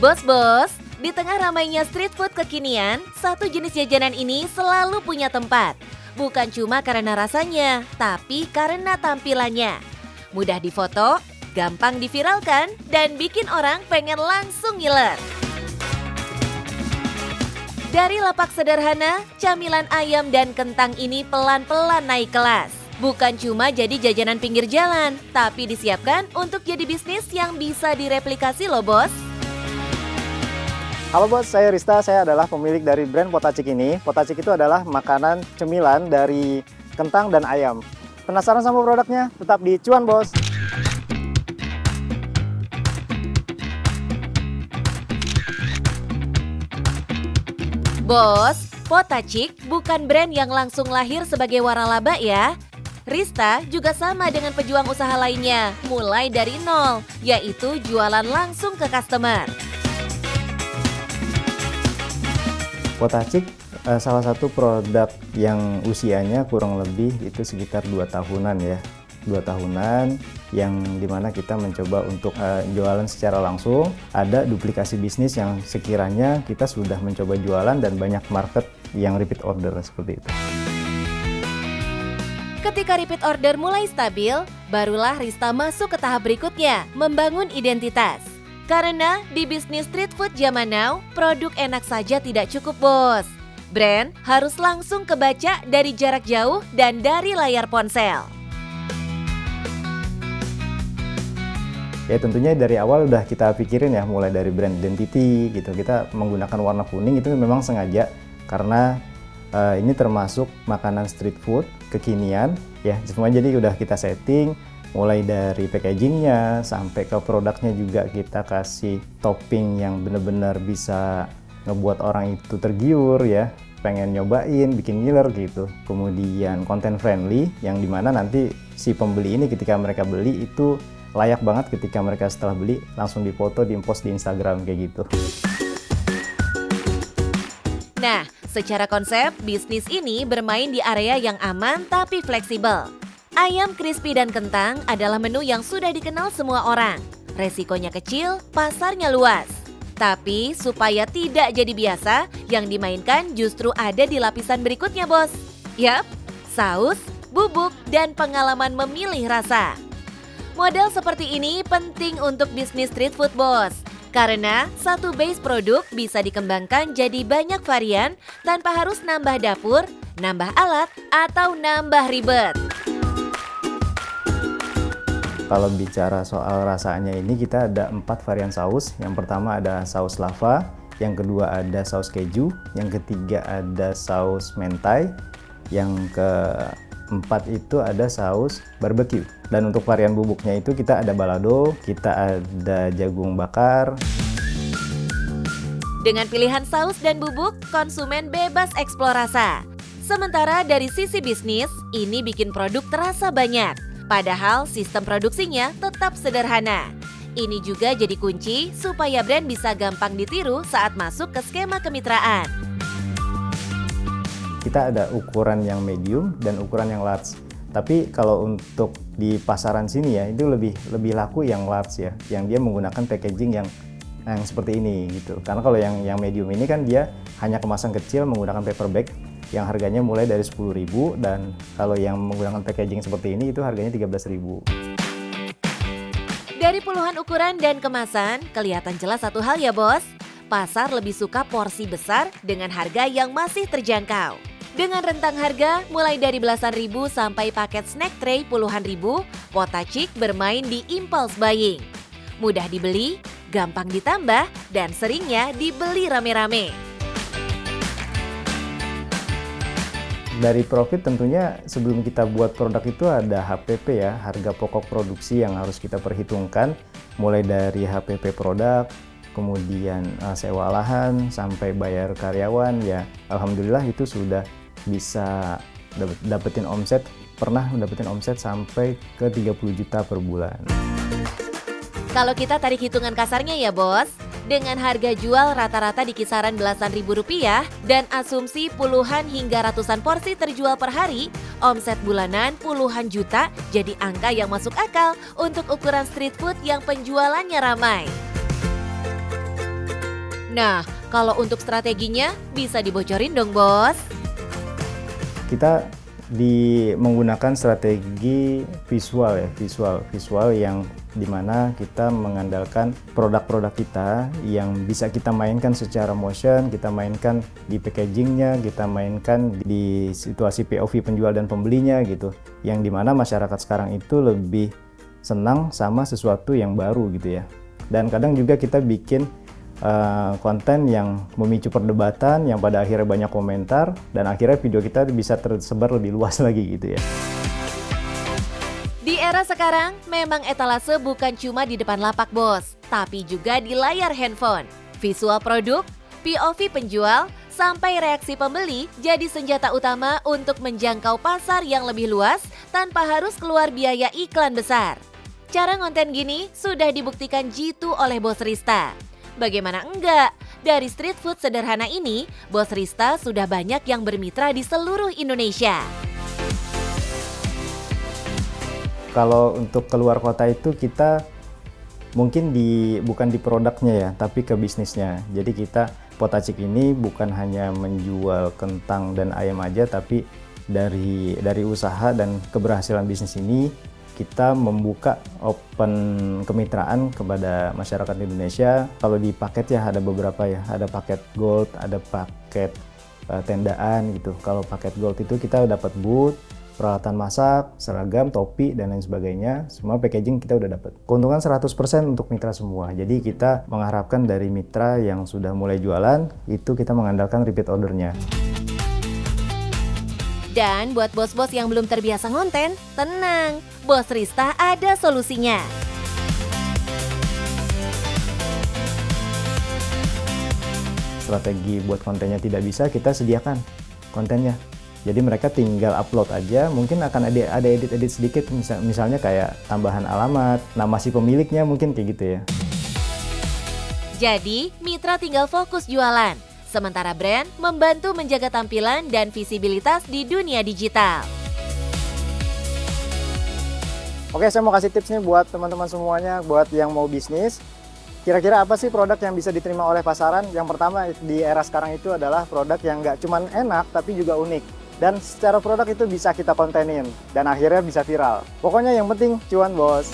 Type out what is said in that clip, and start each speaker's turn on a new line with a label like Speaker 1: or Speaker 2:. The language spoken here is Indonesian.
Speaker 1: Bos-bos, di tengah ramainya street food kekinian, satu jenis jajanan ini selalu punya tempat. Bukan cuma karena rasanya, tapi karena tampilannya. Mudah difoto, gampang diviralkan, dan bikin orang pengen langsung ngiler. Dari lapak sederhana, camilan ayam dan kentang ini pelan-pelan naik kelas. Bukan cuma jadi jajanan pinggir jalan, tapi disiapkan untuk jadi bisnis yang bisa direplikasi loh bos.
Speaker 2: Halo bos, saya Rista, saya adalah pemilik dari brand Potacik ini. Potacik itu adalah makanan cemilan dari kentang dan ayam. Penasaran sama produknya? Tetap di Cuan bos.
Speaker 1: Bos, Potacik bukan brand yang langsung lahir sebagai waralaba ya. Rista juga sama dengan pejuang usaha lainnya, mulai dari nol, yaitu jualan langsung ke customer.
Speaker 2: Potacik salah satu produk yang usianya kurang lebih itu sekitar 2 tahunan ya. 2 tahunan yang dimana kita mencoba untuk jualan secara langsung. Ada duplikasi bisnis yang sekiranya kita sudah mencoba jualan dan banyak market yang repeat order seperti itu.
Speaker 1: Ketika repeat order mulai stabil, barulah Rista masuk ke tahap berikutnya, membangun identitas. Karena di bisnis street food zaman now, produk enak saja tidak cukup bos. Brand harus langsung kebaca dari jarak jauh dan dari layar ponsel.
Speaker 2: Ya tentunya dari awal udah kita pikirin ya, mulai dari brand identity gitu. Kita menggunakan warna kuning itu memang sengaja karena ini termasuk makanan street food kekinian ya. Semua jadi udah kita setting. Mulai dari packagingnya sampai ke produknya juga kita kasih topping yang benar-benar bisa ngebuat orang itu tergiur ya, pengen nyobain, bikin ngiler gitu. Kemudian content friendly yang dimana nanti si pembeli ini ketika mereka beli itu layak banget ketika mereka setelah beli langsung dipoto, di-post di Instagram kayak gitu.
Speaker 1: Nah, secara konsep bisnis ini bermain di area yang aman tapi fleksibel. Ayam crispy dan kentang adalah menu yang sudah dikenal semua orang. Resikonya kecil, pasarnya luas. Tapi supaya tidak jadi biasa, yang dimainkan justru ada di lapisan berikutnya bos. Yap, saus, bubuk, dan pengalaman memilih rasa. Model seperti ini penting untuk bisnis street food bos. Karena satu base produk bisa dikembangkan jadi banyak varian tanpa harus nambah dapur, nambah alat, atau nambah ribet.
Speaker 2: Kalau bicara soal rasanya ini kita ada 4 varian saus. Yang pertama ada saus lava, yang kedua ada saus keju, yang ketiga ada saus mentai, yang keempat itu ada saus barbecue. Dan untuk varian bubuknya itu kita ada balado, kita ada jagung bakar.
Speaker 1: Dengan pilihan saus dan bubuk, konsumen bebas eksplor rasa. Sementara dari sisi bisnis, ini bikin produk terasa banyak. Padahal sistem produksinya tetap sederhana. Ini juga jadi kunci supaya brand bisa gampang ditiru saat masuk ke skema kemitraan.
Speaker 2: Kita ada ukuran yang medium dan ukuran yang large. Tapi kalau untuk di pasaran sini ya, itu lebih laku yang large ya, yang dia menggunakan packaging yang seperti ini gitu. Karena kalau yang medium ini kan dia hanya kemasan kecil menggunakan paper bag yang harganya mulai dari 10.000 dan kalau yang menggunakan packaging seperti ini itu harganya 13.000.
Speaker 1: Dari puluhan ukuran dan kemasan, kelihatan jelas satu hal ya bos. Pasar lebih suka porsi besar dengan harga yang masih terjangkau. Dengan rentang harga mulai dari belasan ribu sampai paket snack tray puluhan ribu, Potacik bermain di impulse buying. Mudah dibeli, gampang ditambah, dan seringnya dibeli rame-rame.
Speaker 2: Dari profit tentunya sebelum kita buat produk itu ada HPP ya, harga pokok produksi yang harus kita perhitungkan. Mulai dari HPP produk, kemudian sewa lahan, sampai bayar karyawan ya. Alhamdulillah itu sudah bisa dapetin omset, pernah dapetin omset sampai ke 30 juta per bulan.
Speaker 1: Kalau kita tarik hitungan kasarnya ya bos, dengan harga jual rata-rata di kisaran belasan ribu rupiah dan asumsi puluhan hingga ratusan porsi terjual per hari, omset bulanan puluhan juta jadi angka yang masuk akal untuk ukuran street food yang penjualannya ramai. Nah, kalau untuk strateginya bisa dibocorin dong, Bos.
Speaker 2: Kita menggunakan strategi visual ya, visual yang dimana kita mengandalkan produk-produk kita yang bisa kita mainkan secara motion, kita mainkan di packagingnya, kita mainkan di situasi POV penjual dan pembelinya gitu, yang dimana masyarakat sekarang itu lebih senang sama sesuatu yang baru gitu ya. Dan kadang juga kita bikin konten yang memicu perdebatan yang pada akhirnya banyak komentar dan akhirnya video kita bisa tersebar lebih luas lagi gitu ya.
Speaker 1: Di era sekarang, memang etalase bukan cuma di depan lapak, Bos, tapi juga di layar handphone. Visual produk, POV penjual, sampai reaksi pembeli jadi senjata utama untuk menjangkau pasar yang lebih luas tanpa harus keluar biaya iklan besar. Cara ngonten gini sudah dibuktikan jitu oleh Bos Rista. Bagaimana enggak? Dari street food sederhana ini, Bos Rista sudah banyak yang bermitra di seluruh Indonesia.
Speaker 2: Kalau untuk keluar kota itu kita mungkin bukan di produknya ya, tapi ke bisnisnya. Jadi kita Potacik ini bukan hanya menjual kentang dan ayam aja, tapi dari usaha dan keberhasilan bisnis ini kita membuka open kemitraan kepada masyarakat Indonesia. Kalau di paket ya ada beberapa ya, ada paket gold, ada paket tendaan gitu. Kalau paket gold itu kita dapat booth, peralatan masak, seragam, topi, dan lain sebagainya. Semua packaging kita udah dapat. Keuntungan 100% untuk mitra semua. Jadi kita mengharapkan dari mitra yang sudah mulai jualan, itu kita mengandalkan repeat ordernya.
Speaker 1: Dan buat bos-bos yang belum terbiasa ngonten, tenang, Bos Rista ada solusinya.
Speaker 2: Strategi buat kontennya tidak bisa, kita sediakan kontennya. Jadi mereka tinggal upload aja, mungkin akan ada edit-edit sedikit, misalnya kayak tambahan alamat, nama si pemiliknya mungkin kayak gitu ya.
Speaker 1: Jadi, mitra tinggal fokus jualan. Sementara brand membantu menjaga tampilan dan visibilitas di dunia digital.
Speaker 2: Oke, saya mau kasih tips nih buat teman-teman semuanya, buat yang mau bisnis. Kira-kira apa sih produk yang bisa diterima oleh pasaran? Yang pertama di era sekarang itu adalah produk yang nggak cuma enak, tapi juga unik. Dan secara produk itu bisa kita kontenin, dan akhirnya bisa viral. Pokoknya yang penting cuan, bos.